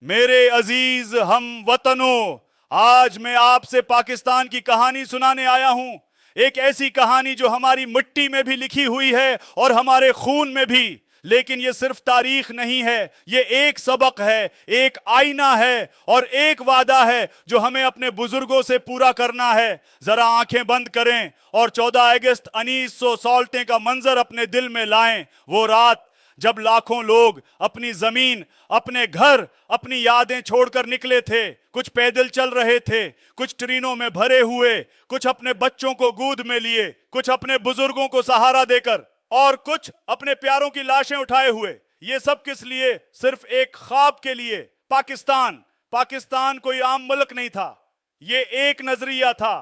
मेरे अजीज हम वतनों, आज मैं आपसे पाकिस्तान की कहानी सुनाने आया हूं। एक ऐसी कहानी जो हमारी मिट्टी में भी लिखी हुई है और हमारे खून में भी। लेकिन ये सिर्फ तारीख नहीं है, ये एक सबक है, एक आईना है और एक वादा है जो हमें अपने बुजुर्गों से पूरा करना है। जरा आंखें बंद करें और 14 अगस्त 1900 का मंजर अपने दिल में लाएं। वो रात जब लाखों लोग अपनी जमीन, अपने घर, अपनी यादें छोड़कर निकले थे। कुछ पैदल चल रहे थे, कुछ ट्रेनों में भरे हुए, कुछ अपने बच्चों को गोद में लिए, कुछ अपने बुजुर्गों को सहारा देकर और कुछ अपने प्यारों की लाशें उठाए हुए। ये सब किस लिए? सिर्फ एक ख्वाब के लिए। पाकिस्तान। पाकिस्तान कोई आम मुल्क नहीं था, ये एक नजरिया था।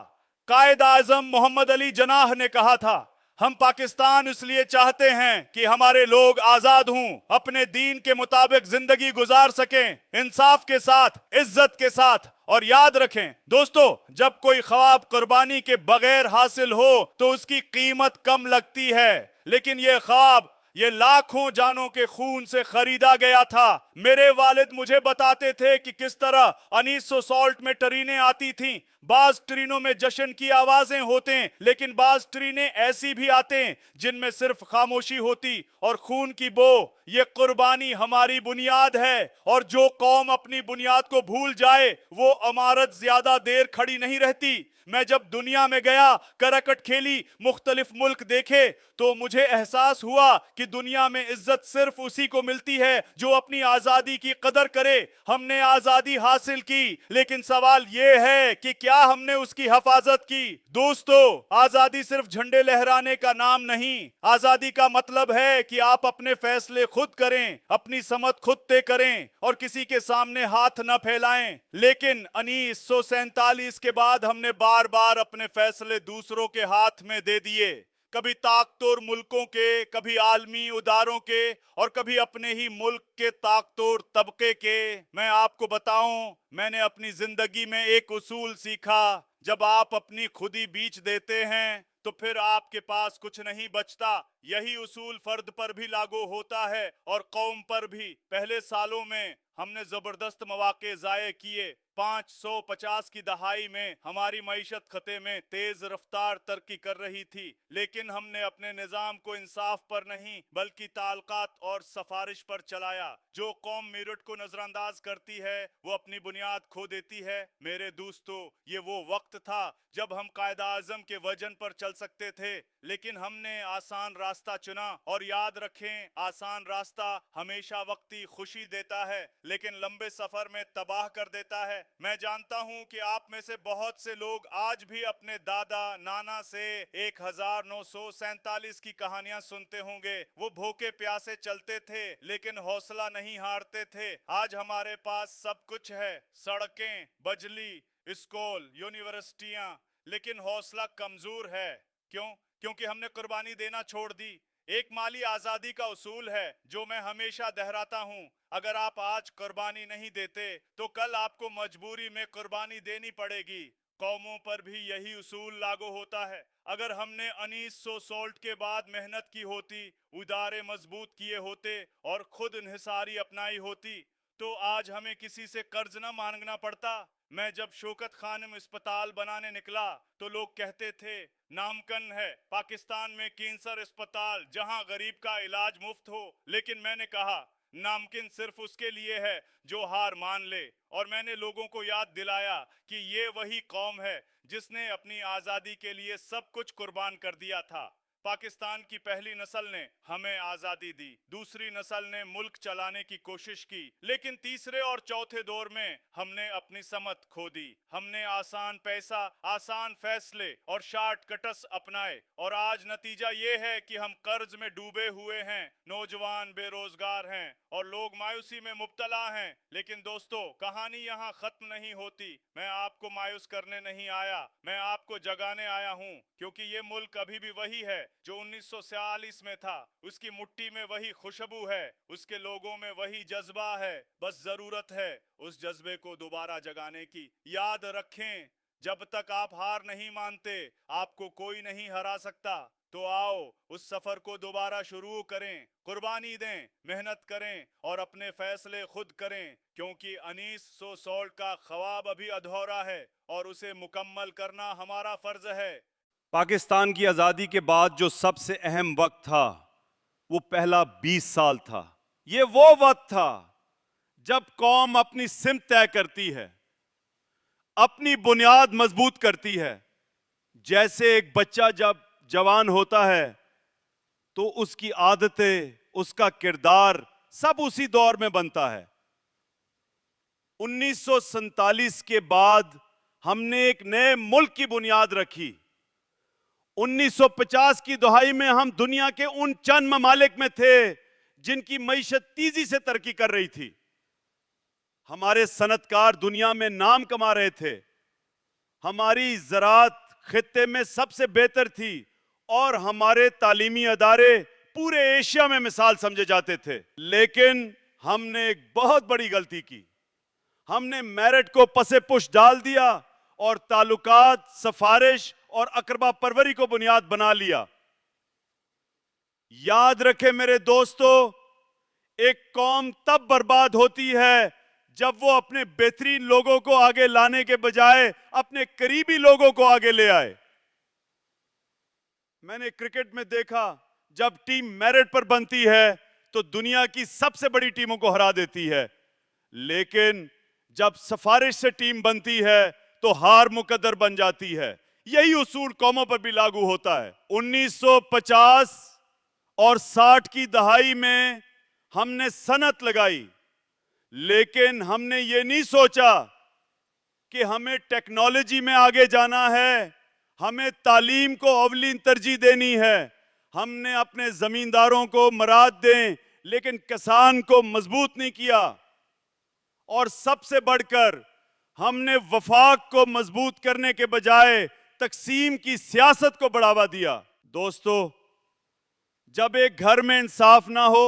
कायद आजम मोहम्मद अली जनाह ने कहा था, हम पाकिस्तान इसलिए चाहते हैं कि हमारे लोग आजाद हों, अपने दीन के मुताबिक जिंदगी गुजार सकें, इंसाफ के साथ, इज्जत के साथ। और याद रखें दोस्तों, जब कोई ख्वाब कुर्बानी के बगैर हासिल हो तो उसकी कीमत कम लगती है, लेकिन यह ख्वाब ये लाखों जानों के खून से खरीदा गया था। मेरे वालिद मुझे बताते थे कि किस तरह 1900 में ट्रेनें आती थीं। बाज ट्रेनों में जश्न की आवाजें होते, लेकिन बाज ट्रेनें ऐसी भी आते जिनमें सिर्फ खामोशी होती और खून की बो। ये कुर्बानी हमारी बुनियाद है और जो कौम अपनी बुनियाद को भूल जाए वो इमारत ज्यादा देर खड़ी नहीं रहती। मैं जब दुनिया में गया, करकट खेली, मुख्तलिफ मुल्क देखे, तो मुझे एहसास हुआ कि दुनिया में इज्जत सिर्फ उसी को मिलती है जो अपनी आजादी की कदर करे। हमने आजादी हासिल की, लेकिन सवाल यह है कि क्या हमने उसकी हिफाजत की? दोस्तों, आजादी सिर्फ झंडे लहराने का नाम नहीं। आजादी का मतलब है कि आप अपने फैसले खुद करें, अपनी समत खुद तय करें और किसी के सामने हाथ न फैलाएं। लेकिन 1947 के बाद हमने बार बार अपने फैसले दूसरों के हाथ में दे दिए। कभी ताकतोर मुल्कों के, कभी आलमी उदारों के और कभी अपने ही मुल्क के ताकतोर तबके के। मैं आपको बताऊं, मैंने अपनी जिंदगी में एक उसूल सीखा, जब आप अपनी खुदी बीच देते हैं तो फिर आपके पास कुछ नहीं बचता। यही उसूल फर्द पर भी लागू होता है और कौम पर भी। पहले सालों में हमने जबरदस्त मौके जाये किए। 550 की दहाई में हमारी मईशत खते में तेज रफ्तार तरक्की कर रही थी, लेकिन हमने अपने निजाम को इंसाफ पर नहीं बल्कि ताल्लुकात और सफारिश पर चलाया। जो कौम मेरिट को नजरअंदाज करती है वो अपनी बुनियाद खो देती है। मेरे दोस्तों, ये वो वक्त था जब हम कायदा आजम के वजन पर चल सकते थे, लेकिन हमने आसान रास्ता चुना। और याद रखें, आसान रास्ता हमेशा वक्ती खुशी देता है, लेकिन लंबे सफर में तबाह कर देता है। मैं जानता हूं कि आप में से बहुत से लोग आज भी अपने दादा नाना से 1947 की कहानियां सुनते होंगे। वो भूखे प्यासे चलते थे लेकिन हौसला नहीं हारते थे। आज हमारे पास सब कुछ है, सड़कें, बिजली, स्कूल, यूनिवर्सिटियां, लेकिन हौसला कमजोर है। क्यों? क्योंकि हमने कुर्बानी देना छोड़ दी। एक माली आजादी का उसूल है जो मैं हमेशा दोहराता हूं, अगर आप आज कुर्बानी नहीं देते तो कल आपको मजबूरी में कुर्बानी देनी पड़ेगी। कौमों पर भी यही उसूल लागू होता है। अगर हमने 1900 के बाद मेहनत की होती, उदारे मजबूत किए होते और खुद इंहिसारी अपनाई होती, तो आज हमें किसी से कर्ज न मांगना पड़ता। मैं जब शौकत खानम अस्पताल बनाने निकला तो लोग कहते थे, नामकन है पाकिस्तान में कैंसर अस्पताल जहां गरीब का इलाज मुफ्त हो। लेकिन मैंने कहा, नामकिन सिर्फ उसके लिए है जो हार मान ले। और मैंने लोगों को याद दिलाया कि ये वही कौम है जिसने अपनी आजादी के लिए सब कुछ कुर्बान कर दिया था। पाकिस्तान की पहली नस्ल ने हमें आजादी दी, दूसरी नस्ल ने मुल्क चलाने की कोशिश की, लेकिन तीसरे और चौथे दौर में हमने अपनी समत खो दी। हमने आसान पैसा, आसान फैसले और शॉर्टकट्स अपनाए और आज नतीजा ये है कि हम कर्ज में डूबे हुए हैं, नौजवान बेरोजगार हैं और लोग मायूसी में मुब्तला हैं। लेकिन दोस्तों, कहानी यहाँ खत्म नहीं होती। मैं आपको मायूस करने नहीं आया, मैं आपको जगाने आया हूँ, क्योंकि ये मुल्क अभी भी वही है जो 1947 में था। उसकी मुट्ठी में वही खुशबू है, उसके लोगों में वही जज्बा है। बस जरूरत है उस जज्बे को दोबारा जगाने की। याद रखें, जब तक आप हार नहीं मानते आपको कोई नहीं हरा सकता। तो आओ उस सफर को दोबारा शुरू करें, कुर्बानी दें, मेहनत करें और अपने फैसले खुद करें, क्योंकि अनीस सो सॉल्ट का ख्वाब अभी अधूरा है और उसे मुकम्मल करना हमारा फर्ज है। पाकिस्तान की आज़ादी के बाद जो सबसे अहम वक्त था वो पहला 20 साल था। ये वो वक्त था जब कौम अपनी सिमत तय करती है, अपनी बुनियाद मजबूत करती है। जैसे एक बच्चा जब जवान होता है तो उसकी आदतें, उसका किरदार सब उसी दौर में बनता है। 1947 के बाद हमने एक नए मुल्क की बुनियाद रखी। 1950 की दहाई में हम दुनिया के उन चंद ममालिक में थे जिनकी मईशत तेजी से तरक्की कर रही थी। हमारे सनतकार दुनिया में नाम कमा रहे थे। हमारी ज़राअत खित्ते में सबसे बेहतर थी और हमारे तालीमी अदारे पूरे एशिया में मिसाल समझे जाते थे। लेकिन हमने एक बहुत बड़ी गलती की। हमने मेरिट को पसे पुश डाल दिया और ताल्लुकात, सफारिश और अकरबा परवरी को बुनियाद बना लिया। याद रखें मेरे दोस्तों, एक कौम तब बर्बाद होती है जब वो अपने बेहतरीन लोगों को आगे लाने के बजाय अपने करीबी लोगों को आगे ले आए। मैंने क्रिकेट में देखा, जब टीम मेरिट पर बनती है तो दुनिया की सबसे बड़ी टीमों को हरा देती है, लेकिन जब सफारिश से टीम बनती है तो हार मुकद्दर बन जाती है। यही उसूल कौमों पर भी लागू होता है। 1950 और 60 की दहाई में हमने सनत लगाई, लेकिन हमने ये नहीं सोचा कि हमें टेक्नोलॉजी में आगे जाना है, हमें तालीम को अवलीन तरजीह देनी है। हमने अपने जमींदारों को मराद दें लेकिन किसान को मजबूत नहीं किया। और सबसे बढ़कर हमने वफाक को मजबूत करने के बजाय तकसीम की सियासत को बढ़ावा दिया। दोस्तों, जब एक घर में इंसाफ ना हो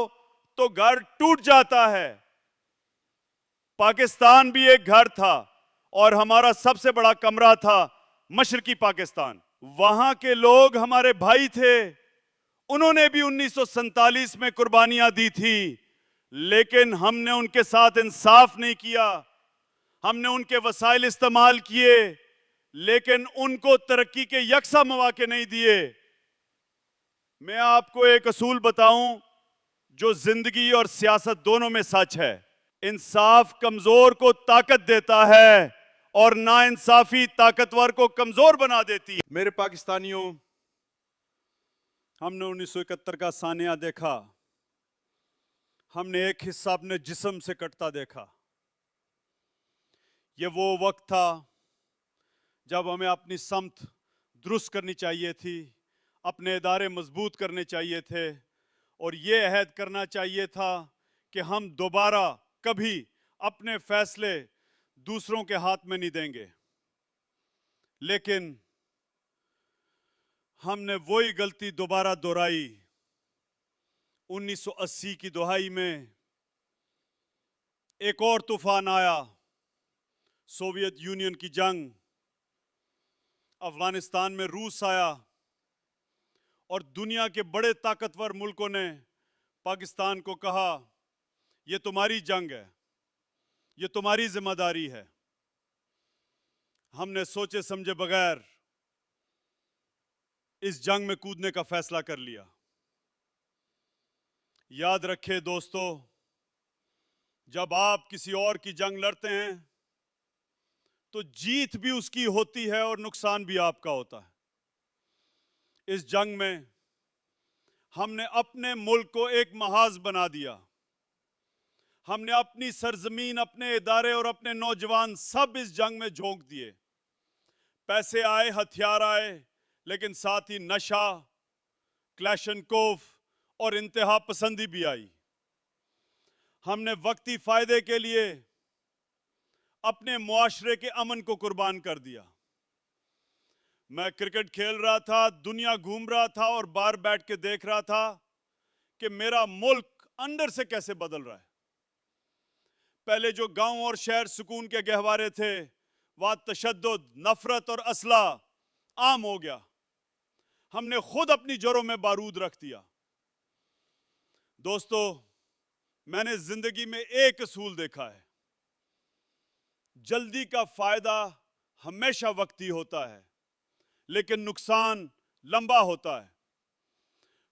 तो घर टूट जाता है। पाकिस्तान भी एक घर था और हमारा सबसे बड़ा कमरा था मशरकी पाकिस्तान। वहां के लोग हमारे भाई थे। उन्होंने भी 1947 में कुर्बानियां दी थी, लेकिन हमने उनके साथ इंसाफ नहीं किया। हमने उनके वसाइल इस्तेमाल किए, लेकिन उनको तरक्की के यकसा मौके नहीं दिए। मैं आपको एक असूल बताऊं जो जिंदगी और सियासत दोनों में सच है। इंसाफ कमजोर को ताकत देता है और नाइंसाफी ताकतवर को कमजोर बना देती है। मेरे पाकिस्तानियों, हमने 1971 का सानिया देखा। हमने एक हिस्सा अपने जिस्म से कटता देखा। ये वो वक्त था जब हमें अपनी समत दुरुस्त करनी चाहिए थी, अपने इदारे मजबूत करने चाहिए थे और ये अहद करना चाहिए था कि हम दोबारा कभी अपने फैसले दूसरों के हाथ में नहीं देंगे। लेकिन हमने वही गलती दोबारा दोहराई। 1980 की दहाई में एक और तूफान आया, सोवियत यूनियन की जंग। अफगानिस्तान में रूस आया और दुनिया के बड़े ताकतवर मुल्कों ने पाकिस्तान को कहा, ये तुम्हारी जंग है, ये तुम्हारी जिम्मेदारी है। हमने सोचे समझे बगैर इस जंग में कूदने का फैसला कर लिया। याद रखें दोस्तों, जब आप किसी और की जंग लड़ते हैं तो जीत भी उसकी होती है और नुकसान भी आपका होता है। इस जंग में हमने अपने मुल्क को एक महाज बना दिया। हमने अपनी सरजमीन, अपने इदारे और अपने नौजवान सब इस जंग में झोंक दिए। पैसे आए, हथियार आए, लेकिन साथ ही नशा, क्लैशनकोफ और इंतहा पसंदी भी आई। हमने वक्ती फायदे के लिए अपने मुआशरे के अमन को कुर्बान कर दिया। मैं क्रिकेट खेल रहा था, दुनिया घूम रहा था और बाहर बैठ के देख रहा था कि मेरा मुल्क अंदर से कैसे बदल रहा है। पहले जो गांव और शहर सुकून के गहवारे थे, वहां तशद्दुद, नफरत और असला आम हो गया। हमने खुद अपनी जड़ों में बारूद रख दिया। दोस्तों, मैंने जिंदगी में एक असूल देखा है, जल्दी का फायदा हमेशा वक्ती होता है, लेकिन नुकसान लंबा होता है।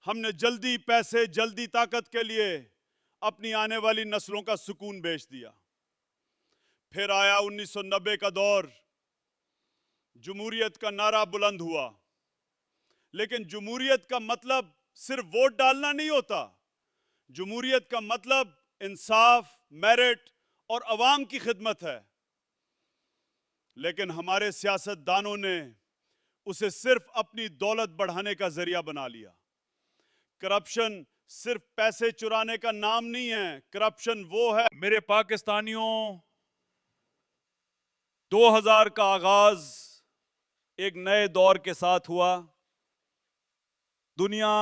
हमने जल्दी पैसे, जल्दी ताकत के लिए अपनी आने वाली नस्लों का सुकून बेच दिया। फिर आया 1990 का दौर, जमहूरियत का नारा बुलंद हुआ, लेकिन जमहूरियत का मतलब सिर्फ वोट डालना नहीं होता। जमहूरियत का मतलब इंसाफ, मेरिट और अवाम की खिदमत है। लेकिन हमारे सियासतदानों ने उसे सिर्फ अपनी दौलत बढ़ाने का जरिया बना लिया। करप्शन सिर्फ पैसे चुराने का नाम नहीं है, करप्शन वो है। मेरे पाकिस्तानियों, 2000 का आगाज एक नए दौर के साथ हुआ। दुनिया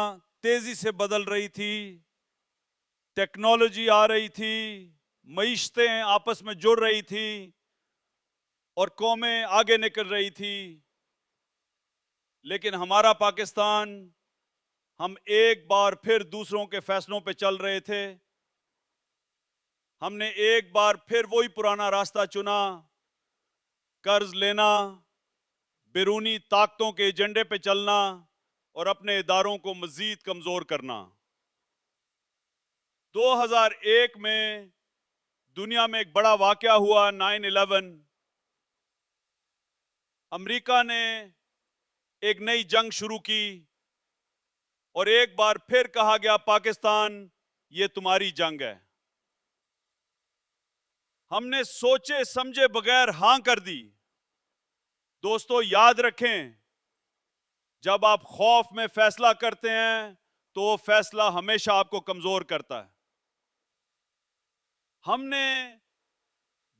तेजी से बदल रही थी, टेक्नोलॉजी आ रही थी, मईशतें आपस में जुड़ रही थी और कौमें आगे निकल रही थी। लेकिन हमारा पाकिस्तान, हम एक बार फिर दूसरों के फैसलों पे चल रहे थे। हमने एक बार फिर वही पुराना रास्ता चुना, कर्ज लेना, बैरूनी ताकतों के एजेंडे पे चलना और अपने इदारों को मजीद कमजोर करना। 2001 में दुनिया में एक बड़ा वाकया हुआ, 9/11। अमेरिका ने एक नई जंग शुरू की और एक बार फिर कहा गया, पाकिस्तान ये तुम्हारी जंग है। हमने सोचे समझे बगैर हां कर दी। दोस्तों, याद रखें, जब आप खौफ में फैसला करते हैं तो वो फैसला हमेशा आपको कमजोर करता है। हमने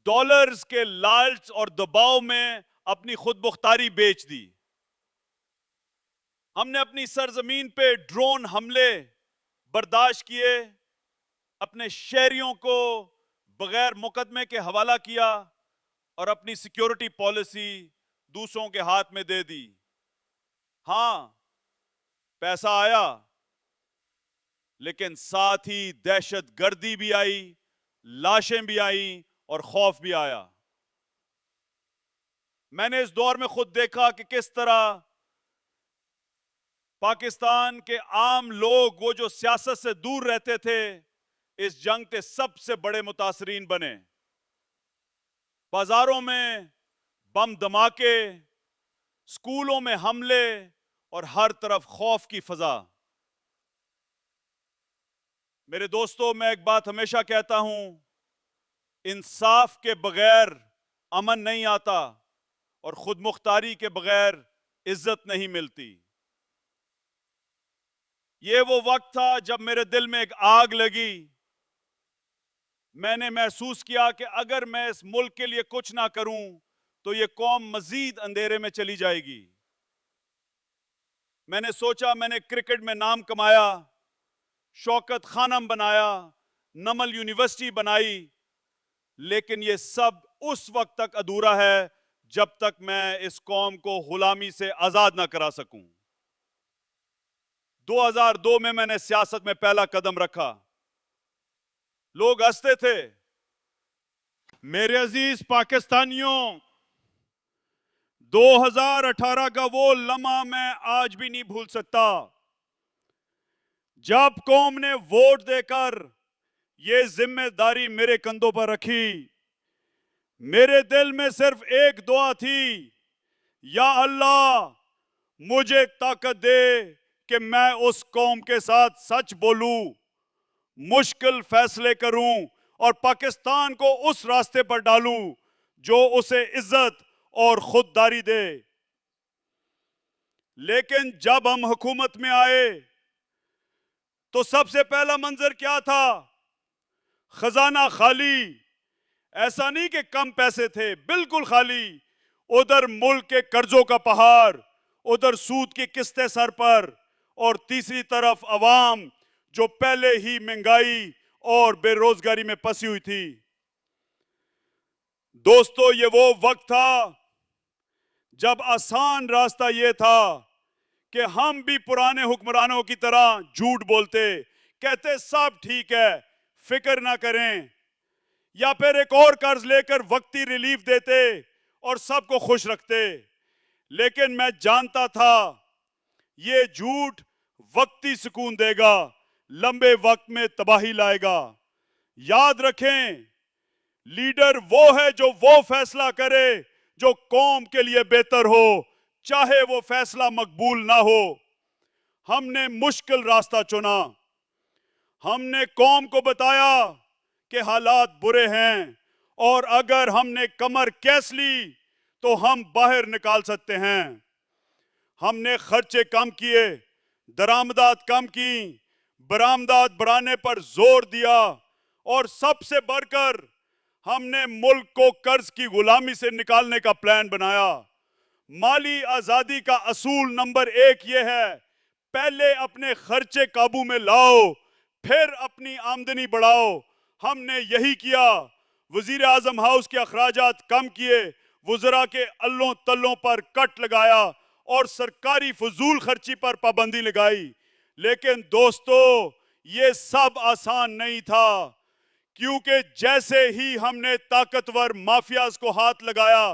डॉलर्स के लालच और दबाव में अपनी खुद मुख्तारी बेच दी। हमने अपनी सरजमीन पे ड्रोन हमले बर्दाश्त किए, अपने शहरियों को बगैर मुकदमे के हवाला किया और अपनी सिक्योरिटी पॉलिसी दूसरों के हाथ में दे दी। हां, पैसा आया, लेकिन साथ ही दहशत गर्दी भी आई, लाशें भी आई और खौफ भी आया। मैंने इस दौर में खुद देखा कि किस तरह पाकिस्तान के आम लोग, वो जो सियासत से दूर रहते थे, इस जंग के सबसे बड़े मुतासरीन बने। बाजारों में बम धमाके, स्कूलों में हमले और हर तरफ खौफ की फजा। मेरे दोस्तों, मैं एक बात हमेशा कहता हूं, इंसाफ के बगैर अमन नहीं आता और खुद मुख्तारी के बगैर इज्जत नहीं मिलती। ये वो वक्त था जब मेरे दिल में एक आग लगी। मैंने महसूस किया कि अगर मैं इस मुल्क के लिए कुछ ना करूं तो ये कौम मजीद अंधेरे में चली जाएगी। मैंने सोचा, मैंने क्रिकेट में नाम कमाया, शौकत खानम बनाया, नमल यूनिवर्सिटी बनाई, लेकिन ये सब उस वक्त तक अधूरा है जब तक मैं इस कौम को गुलामी से आजाद ना करा सकूं। 2002 में मैंने सियासत में पहला कदम रखा। लोग हंसते थे। मेरे अजीज पाकिस्तानियों, 2018 का वो लम्हा मैं आज भी नहीं भूल सकता, जब कौम ने वोट देकर ये जिम्मेदारी मेरे कंधों पर रखी। मेरे दिल में सिर्फ एक दुआ थी, या अल्लाह मुझे ताकत दे कि मैं उस कौम के साथ सच बोलूं, मुश्किल फैसले करूं और पाकिस्तान को उस रास्ते पर डालूं जो उसे इज्जत और खुददारी दे। लेकिन जब हम हुकूमत में आए तो सबसे पहला मंजर क्या था? खजाना खाली। ऐसा नहीं कि कम पैसे थे, बिल्कुल खाली। उधर मुल्क के कर्जों का पहाड़, उधर सूद की किस्तें सर पर, और तीसरी तरफ अवाम जो पहले ही महंगाई और बेरोजगारी में फंसी हुई थी। दोस्तों, ये वो वक्त था जब आसान रास्ता ये था कि हम भी पुराने हुक्मरानों की तरह झूठ बोलते, कहते सब ठीक है, फिक्र ना करें, या फिर एक और कर्ज लेकर वक्ती रिलीफ देते और सबको खुश रखते। लेकिन मैं जानता था ये झूठ वक्ती सुकून देगा, लंबे वक्त में तबाही लाएगा। याद रखें, लीडर वो है जो वो फैसला करे जो कौम के लिए बेहतर हो, चाहे वो फैसला मकबूल ना हो। हमने मुश्किल रास्ता चुना। हमने कौम को बताया कि हालात बुरे हैं और अगर हमने कमर कैस ली तो हम बाहर निकाल सकते हैं। हमने खर्चे कम किए, दरामदात कम की, बरामदात बढ़ाने पर जोर दिया और सबसे बढ़कर हमने मुल्क को कर्ज की गुलामी से निकालने का प्लान बनाया। माली आजादी का असूल नंबर 1 यह है, पहले अपने खर्चे काबू में लाओ, फिर अपनी आमदनी बढ़ाओ। हमने यही किया। वजीर आजम हाउस के अखराजात कम किए, वज़रा के अल्लों तल्लों पर कट लगाया और सरकारी फजूल खर्ची पर पाबंदी लगाई। लेकिन दोस्तों, ये सब आसान नहीं था, क्योंकि जैसे ही हमने ताकतवर माफियाज को हाथ लगाया,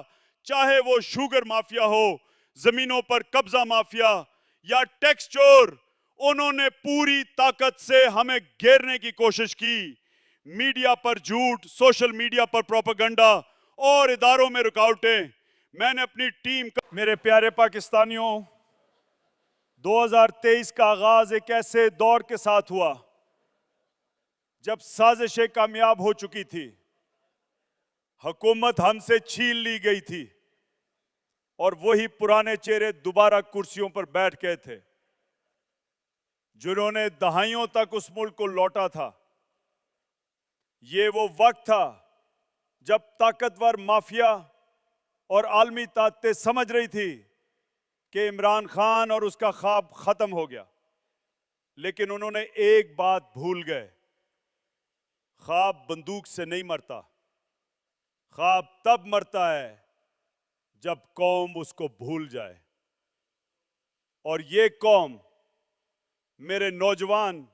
चाहे वो शुगर माफिया हो, जमीनों पर कब्जा माफिया या टैक्स चोर, उन्होंने पूरी ताकत से हमें घेरने की कोशिश की। मीडिया पर झूठ, सोशल मीडिया पर प्रोपेगेंडा और इदारों में रुकावटें। मैंने अपनी टीम का, मेरे प्यारे पाकिस्तानियों, 2023 का आगाज एक ऐसे दौर के साथ हुआ जब साजिशें कामयाब हो चुकी थी, हुकूमत हमसे छीन ली गई थी और वही पुराने चेहरे दोबारा कुर्सियों पर बैठ गए थे, जिन्होंने दहाइयों तक उस मुल्क को लौटा था। ये वो वक्त था जब ताकतवर माफिया और आलमी ताकतें समझ रही थी कि इमरान खान और उसका ख्वाब खत्म हो गया, लेकिन उन्होंने एक बात भूल गए, ख्वाब बंदूक से नहीं मरता, ख्वाब तब मरता है जब कौम उसको भूल जाए। और ये कौम, मेरे नौजवान,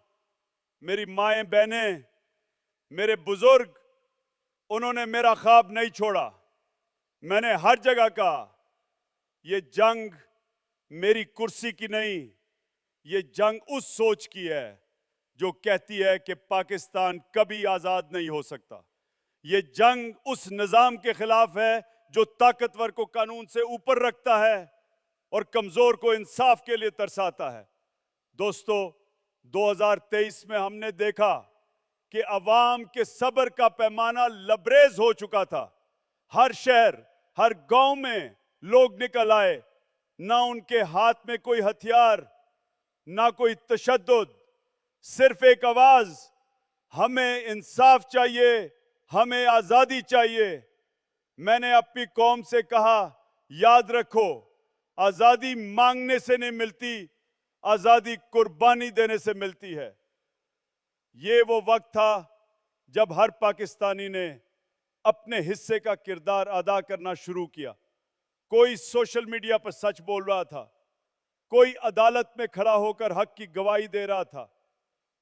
मेरी माएं बहनें, मेरे बुजुर्ग, उन्होंने मेरा ख्वाब नहीं छोड़ा। मैंने हर जगह कहा, ये जंग मेरी कुर्सी की नहीं, ये जंग उस सोच की है जो कहती है कि पाकिस्तान कभी आजाद नहीं हो सकता। ये जंग उस निजाम के खिलाफ है जो ताकतवर को कानून से ऊपर रखता है और कमजोर को इंसाफ के लिए तरसाता है। दोस्तों, 2023 में हमने देखा कि अवाम के सब्र का पैमाना लबरेज हो चुका था। हर शहर, हर गांव में लोग निकल आए, ना उनके हाथ में कोई हथियार, ना कोई तशद्दुद, सिर्फ एक आवाज, हमें इंसाफ चाहिए, हमें आजादी चाहिए। मैंने अपनी कौम से कहा, याद रखो, आजादी मांगने से नहीं मिलती, आजादी कुर्बानी देने से मिलती है। ये वो वक्त था जब हर पाकिस्तानी ने अपने हिस्से का किरदार अदा करना शुरू किया। कोई सोशल मीडिया पर सच बोल रहा था, कोई अदालत में खड़ा होकर हक की गवाही दे रहा था,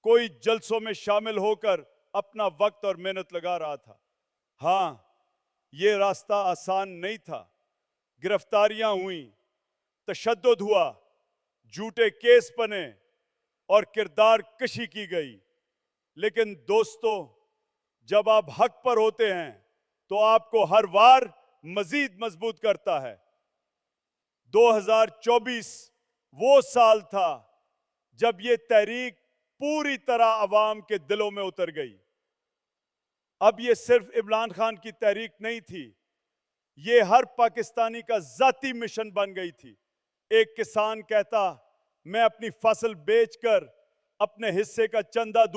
कोई जलसों में शामिल होकर अपना वक्त और मेहनत लगा रहा था। हाँ, ये रास्ता आसान नहीं था। गिरफ्तारियां हुई, तशद्दुद हुआ, झूठे केस बने और किरदार कशी की गई। लेकिन दोस्तों, जब आप हक पर होते हैं तो आपको हर वार मजीद मजबूत करता है। 2024 वो साल था जब ये तहरीक पूरी तरह अवाम के दिलों में उतर गई। अब ये सिर्फ इमरान खान की तहरीक नहीं थी, ये हर पाकिस्तानी का जाती मिशन बन गई थी। एक किसान कहता, मैं अपनी फसल बेचकर अपने हिस्से का चंदा